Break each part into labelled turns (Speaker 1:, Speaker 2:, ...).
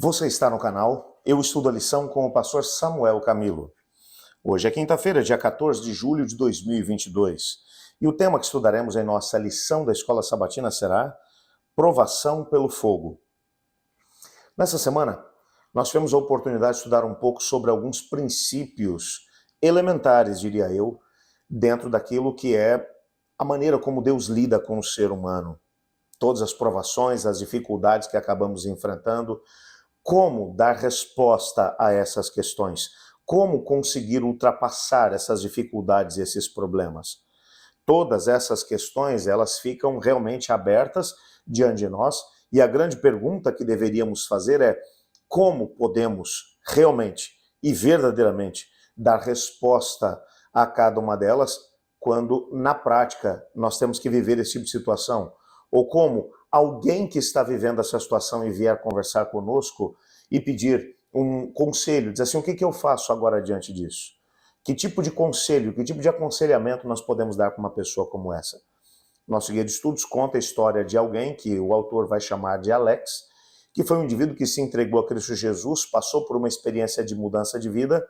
Speaker 1: Você está no canal Eu Estudo a Lição com o pastor Samuel Camilo. Hoje é quinta-feira, dia 14 de julho de 2022. E o tema que estudaremos em nossa lição da Escola Sabatina será Provação pelo Fogo. Nessa semana, nós tivemos a oportunidade de estudar um pouco sobre alguns princípios elementares, diria eu, dentro daquilo que é a maneira como Deus lida com o ser humano. Todas as provações, as dificuldades que acabamos enfrentando, como dar resposta a essas questões, como conseguir ultrapassar essas dificuldades e esses problemas. Todas essas questões, elas ficam realmente abertas diante de nós, e a grande pergunta que deveríamos fazer é como podemos realmente e verdadeiramente dar resposta a cada uma delas quando, na prática, nós temos que viver esse tipo de situação, ou como alguém que está vivendo essa situação e vier conversar conosco e pedir um conselho, dizer assim, o que eu faço agora diante disso? Que tipo de conselho, que tipo de aconselhamento nós podemos dar para uma pessoa como essa? Nosso guia de estudos conta a história de alguém que o autor vai chamar de Alex, que foi um indivíduo que se entregou a Cristo Jesus, passou por uma experiência de mudança de vida,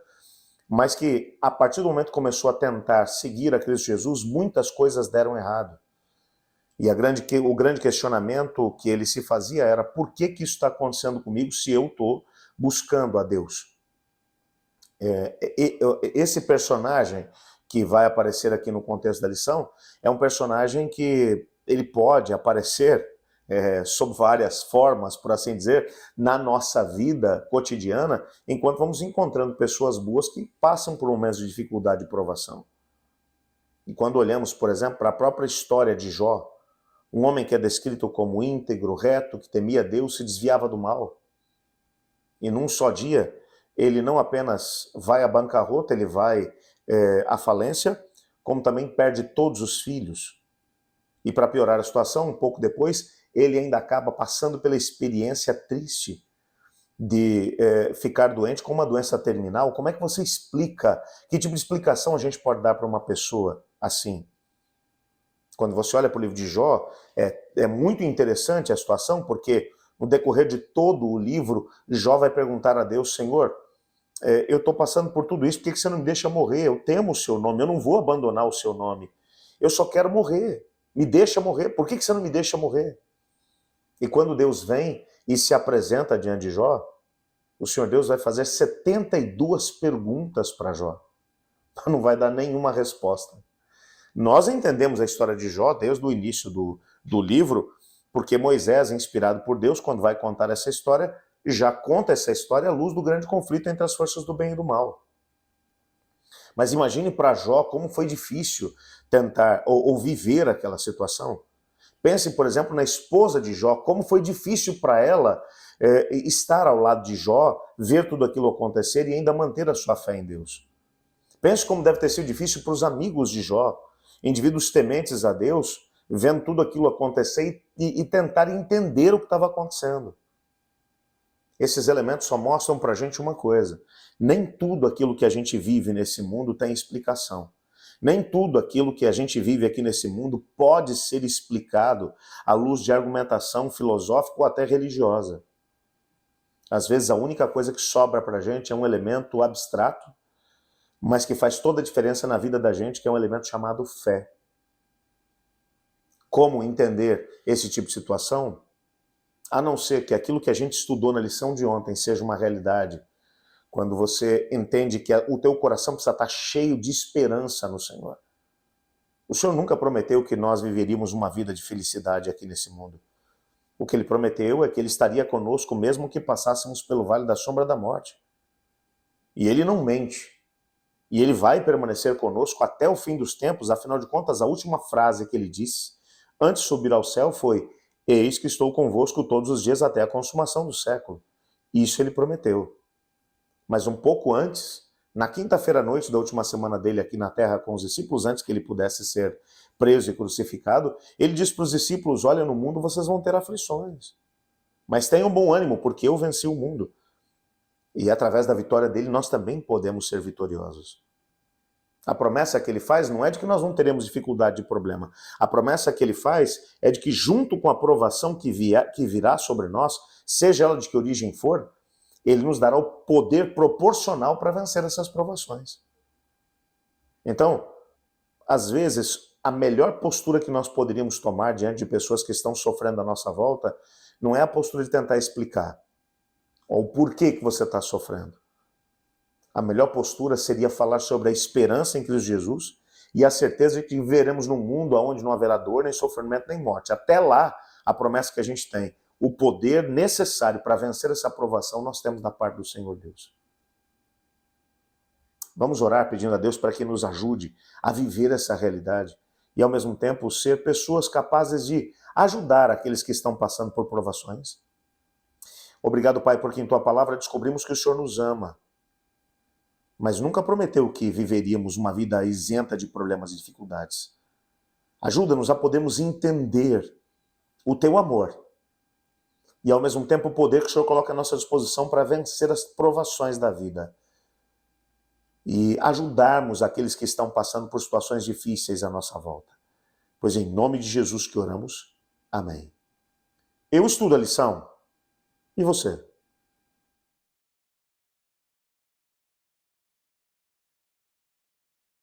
Speaker 1: mas que, a partir do momento que começou a tentar seguir a Cristo Jesus, muitas coisas deram errado. E o grande questionamento que ele se fazia era: por que isso está acontecendo comigo se eu estou buscando a Deus? Esse personagem que vai aparecer aqui no contexto da lição é um personagem que ele pode aparecer sob várias formas, por assim dizer, na nossa vida cotidiana, enquanto vamos encontrando pessoas boas que passam por momentos de dificuldade e provação. E quando olhamos, por exemplo, para a própria história de Jó, um homem que é descrito como íntegro, reto, que temia Deus, se desviava do mal. E num só dia, ele não apenas vai à bancarrota, ele vai à falência, como também perde todos os filhos. E para piorar a situação, um pouco depois, ele ainda acaba passando pela experiência triste de ficar doente com uma doença terminal. Como é que você explica? Que tipo de explicação a gente pode dar para uma pessoa assim? Quando você olha para o livro de Jó, é muito interessante a situação, porque no decorrer de todo o livro, Jó vai perguntar a Deus: Senhor, eu estou passando por tudo isso, por que você não me deixa morrer? Eu temo o seu nome, eu não vou abandonar o seu nome. Eu só quero morrer, me deixa morrer, por que você não me deixa morrer? E quando Deus vem e se apresenta diante de Jó, o Senhor Deus vai fazer 72 perguntas para Jó, mas não vai dar nenhuma resposta. Nós entendemos a história de Jó desde o início do livro, porque Moisés, inspirado por Deus, quando vai contar essa história, já conta essa história à luz do grande conflito entre as forças do bem e do mal. Mas imagine para Jó como foi difícil tentar ou viver aquela situação. Pense, por exemplo, na esposa de Jó, como foi difícil para ela estar ao lado de Jó, ver tudo aquilo acontecer e ainda manter a sua fé em Deus. Pense como deve ter sido difícil para os amigos de Jó, indivíduos tementes a Deus, vendo tudo aquilo acontecer e tentar entender o que estava acontecendo. Esses elementos só mostram para a gente uma coisa: nem tudo aquilo que a gente vive nesse mundo tem explicação. Nem tudo aquilo que a gente vive aqui nesse mundo pode ser explicado à luz de argumentação filosófica ou até religiosa. Às vezes a única coisa que sobra para a gente é um elemento abstrato, mas que faz toda a diferença na vida da gente, que é um elemento chamado fé. Como entender esse tipo de situação? A não ser que aquilo que a gente estudou na lição de ontem seja uma realidade, quando você entende que o teu coração precisa estar cheio de esperança no Senhor. O Senhor nunca prometeu que nós viveríamos uma vida de felicidade aqui nesse mundo. O que Ele prometeu é que Ele estaria conosco mesmo que passássemos pelo vale da sombra da morte. E Ele não mente. E Ele vai permanecer conosco até o fim dos tempos. Afinal de contas, a última frase que Ele disse antes de subir ao céu foi: eis que estou convosco todos os dias até a consumação do século. Isso Ele prometeu. Mas um pouco antes, na quinta-feira à noite da última semana dele aqui na terra com os discípulos, antes que ele pudesse ser preso e crucificado, ele disse para os discípulos: olha, no mundo vocês vão ter aflições, mas tenham bom ânimo, porque eu venci o mundo. E através da vitória dele, nós também podemos ser vitoriosos. A promessa que ele faz não é de que nós não teremos dificuldade de problema. A promessa que ele faz é de que, junto com a provação que virá sobre nós, seja ela de que origem for, Ele nos dará o poder proporcional para vencer essas provações. Então, às vezes, a melhor postura que nós poderíamos tomar diante de pessoas que estão sofrendo à nossa volta não é a postura de tentar explicar o porquê que você está sofrendo. A melhor postura seria falar sobre a esperança em Cristo Jesus e a certeza de que viveremos num mundo onde não haverá dor, nem sofrimento, nem morte. Até lá, a promessa que a gente tem, o poder necessário para vencer essa provação, nós temos da parte do Senhor Deus. Vamos orar pedindo a Deus para que nos ajude a viver essa realidade e, ao mesmo tempo, ser pessoas capazes de ajudar aqueles que estão passando por provações. Obrigado, Pai, porque em Tua palavra descobrimos que o Senhor nos ama, mas nunca prometeu que viveríamos uma vida isenta de problemas e dificuldades. Ajuda-nos a podermos entender o Teu amor e, ao mesmo tempo, o poder que o Senhor coloca à nossa disposição para vencer as provações da vida e ajudarmos aqueles que estão passando por situações difíceis à nossa volta. Pois em nome de Jesus que oramos. Amém. Eu estudo a lição. E você?